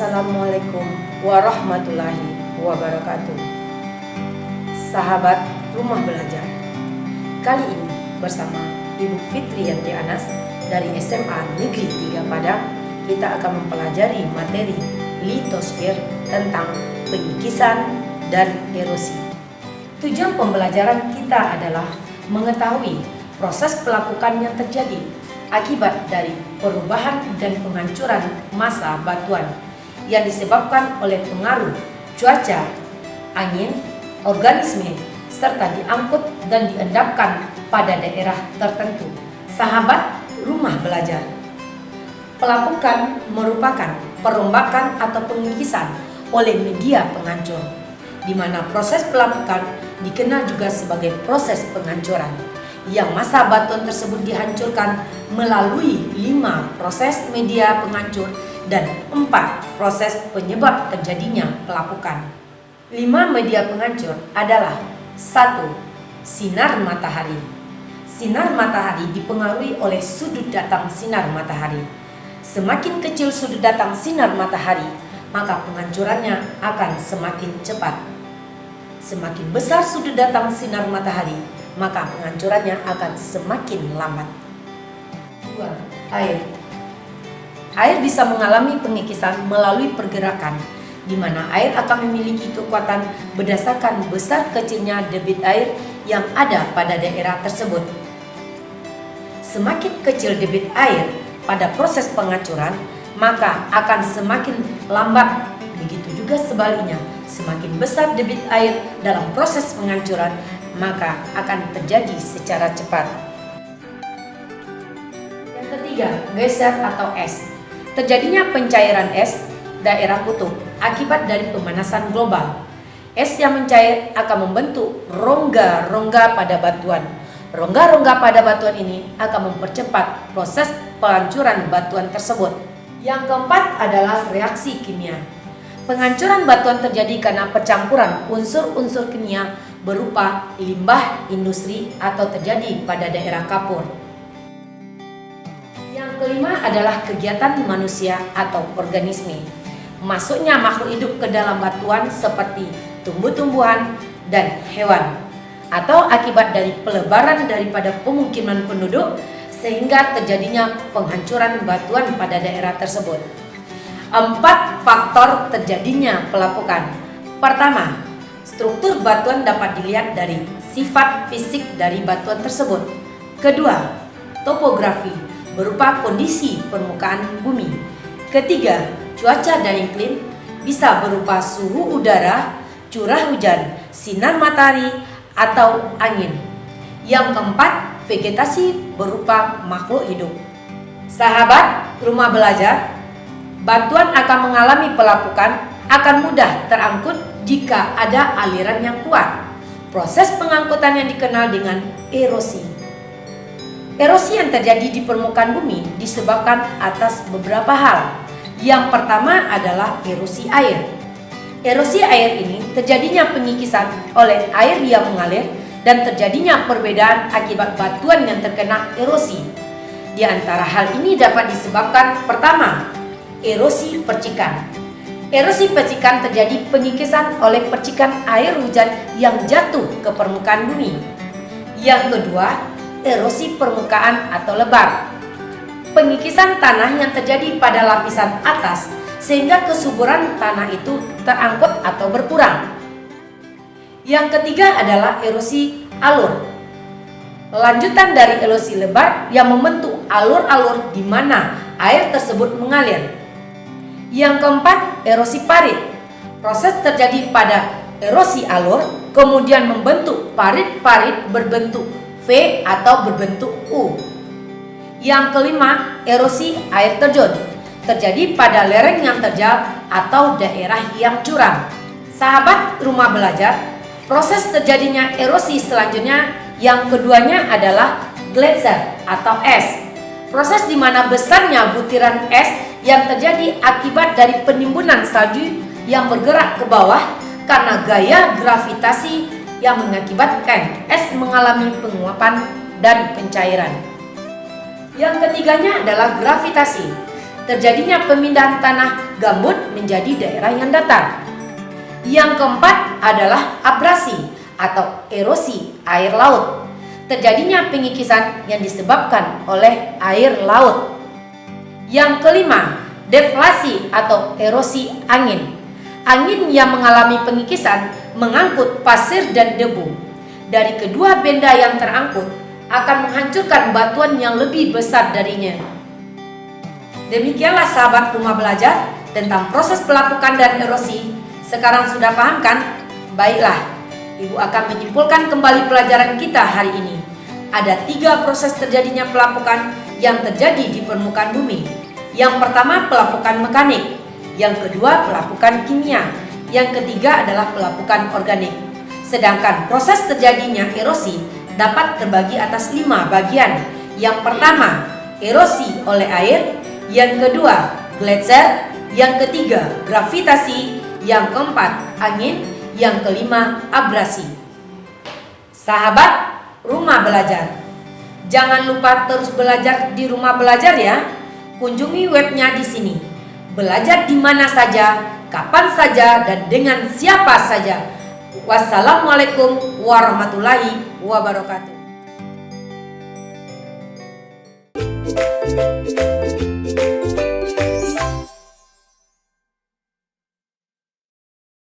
Assalamualaikum warahmatullahi wabarakatuh. Sahabat Rumah Belajar, kali ini bersama Ibu Fitriyanti Anas dari SMA Negeri 3 Padang, kita akan mempelajari materi litosfer tentang penyikisan dan erosi. Tujuan pembelajaran kita adalah mengetahui proses pelapukan yang terjadi akibat dari perubahan dan penghancuran massa batuan yang disebabkan oleh pengaruh cuaca, angin, organisme, serta diangkut dan diendapkan pada daerah tertentu. Sahabat Rumah Belajar, pelapukan merupakan perombakan atau pengikisan oleh media penghancur, di mana proses pelapukan dikenal juga sebagai proses penghancuran, yang massa batuan tersebut dihancurkan melalui 5 proses media penghancur dan 4 proses penyebab terjadinya pelapukan. 5 media penghancur adalah 1. Sinar matahari. Sinar matahari dipengaruhi oleh sudut datang sinar matahari. Semakin kecil sudut datang sinar matahari, maka penghancurannya akan semakin cepat. Semakin besar sudut datang sinar matahari, maka penghancurannya akan semakin lambat. 2. Air. Air bisa mengalami pengikisan melalui pergerakan, di mana air akan memiliki kekuatan berdasarkan besar kecilnya debit air yang ada pada daerah tersebut. Semakin kecil debit air pada proses penghancuran, maka akan semakin lambat. Begitu juga sebaliknya, semakin besar debit air dalam proses penghancuran, maka akan terjadi secara cepat. Yang ketiga, geser atau es. Terjadinya pencairan es daerah kutub akibat dari pemanasan global. Es yang mencair akan membentuk rongga-rongga pada batuan. Rongga-rongga pada batuan ini akan mempercepat proses penghancuran batuan tersebut. Yang keempat adalah reaksi kimia. Penghancuran batuan terjadi karena percampuran unsur-unsur kimia berupa limbah industri atau terjadi pada daerah kapur. Yang kelima adalah kegiatan manusia atau organisme. Masuknya makhluk hidup ke dalam batuan seperti tumbuh-tumbuhan dan hewan, atau akibat dari pelebaran daripada pemukiman penduduk sehingga terjadinya penghancuran batuan pada daerah tersebut. 4 faktor terjadinya pelapukan. Pertama, struktur batuan dapat dilihat dari sifat fisik dari batuan tersebut. Kedua, topografi berupa kondisi permukaan bumi. Ketiga, cuaca dan iklim bisa berupa suhu udara, curah hujan, sinar matahari, atau angin. Yang keempat, vegetasi berupa makhluk hidup. Sahabat Rumah Belajar, batuan akan mengalami pelapukan akan mudah terangkut jika ada aliran yang kuat. Proses pengangkutan yang dikenal dengan erosi. Erosi yang terjadi di permukaan bumi disebabkan atas beberapa hal. Yang pertama adalah erosi air. Erosi air ini terjadinya penyikisan oleh air yang mengalir dan terjadinya perbedaan akibat batuan yang terkena erosi. Di antara hal ini dapat disebabkan pertama, erosi percikan. Erosi percikan terjadi penyikisan oleh percikan air hujan yang jatuh ke permukaan bumi. Yang kedua, erosi permukaan atau lebar. Penyikisan tanah yang terjadi pada lapisan atas sehingga kesuburan tanah itu terangkut atau berkurang. Yang ketiga adalah erosi alur. Lanjutan dari erosi lebar yang membentuk alur-alur di mana air tersebut mengalir. Yang keempat, erosi parit. Proses terjadi pada erosi alur, kemudian membentuk parit-parit berbentuk V atau berbentuk U. Yang kelima, erosi air terjun. Terjadi pada lereng yang terjal atau daerah yang curam. Sahabat Rumah Belajar, proses terjadinya erosi selanjutnya yang keduanya adalah gletser atau es. Proses di mana besarnya butiran es yang terjadi akibat dari penimbunan salju yang bergerak ke bawah karena gaya gravitasi yang mengakibatkan es mengalami penguapan dan pencairan. Yang ketiganya adalah gravitasi. terjadinya pemindahan tanah gambut menjadi daerah yang datar. Yang keempat adalah abrasi atau erosi air laut, terjadinya pengikisan yang disebabkan oleh air laut. Yang kelima, deflasi atau erosi angin. Angin yang mengalami pengikisan mengangkut pasir dan debu. Dari kedua benda yang terangkut akan menghancurkan batuan yang lebih besar darinya. Demikianlah sahabat rumah belajar tentang proses pelapukan dan erosi. Sekarang sudah paham kan? Baiklah, Ibu akan menyimpulkan kembali pelajaran kita hari ini. Ada 3 proses terjadinya pelapukan yang terjadi di permukaan bumi. Yang pertama pelapukan mekanik, yang kedua pelapukan kimia, yang ketiga adalah pelapukan organik. Sedangkan proses terjadinya erosi dapat terbagi atas 5 bagian. Yang pertama, erosi oleh air, yang kedua, gletser, yang ketiga, gravitasi, yang keempat, angin, yang kelima, abrasi. Sahabat rumah belajar, jangan lupa terus belajar di rumah belajar ya. Kunjungi webnya di sini. Belajar di mana saja, kapan saja, dan dengan siapa saja. Wassalamualaikum warahmatullahi wabarakatuh.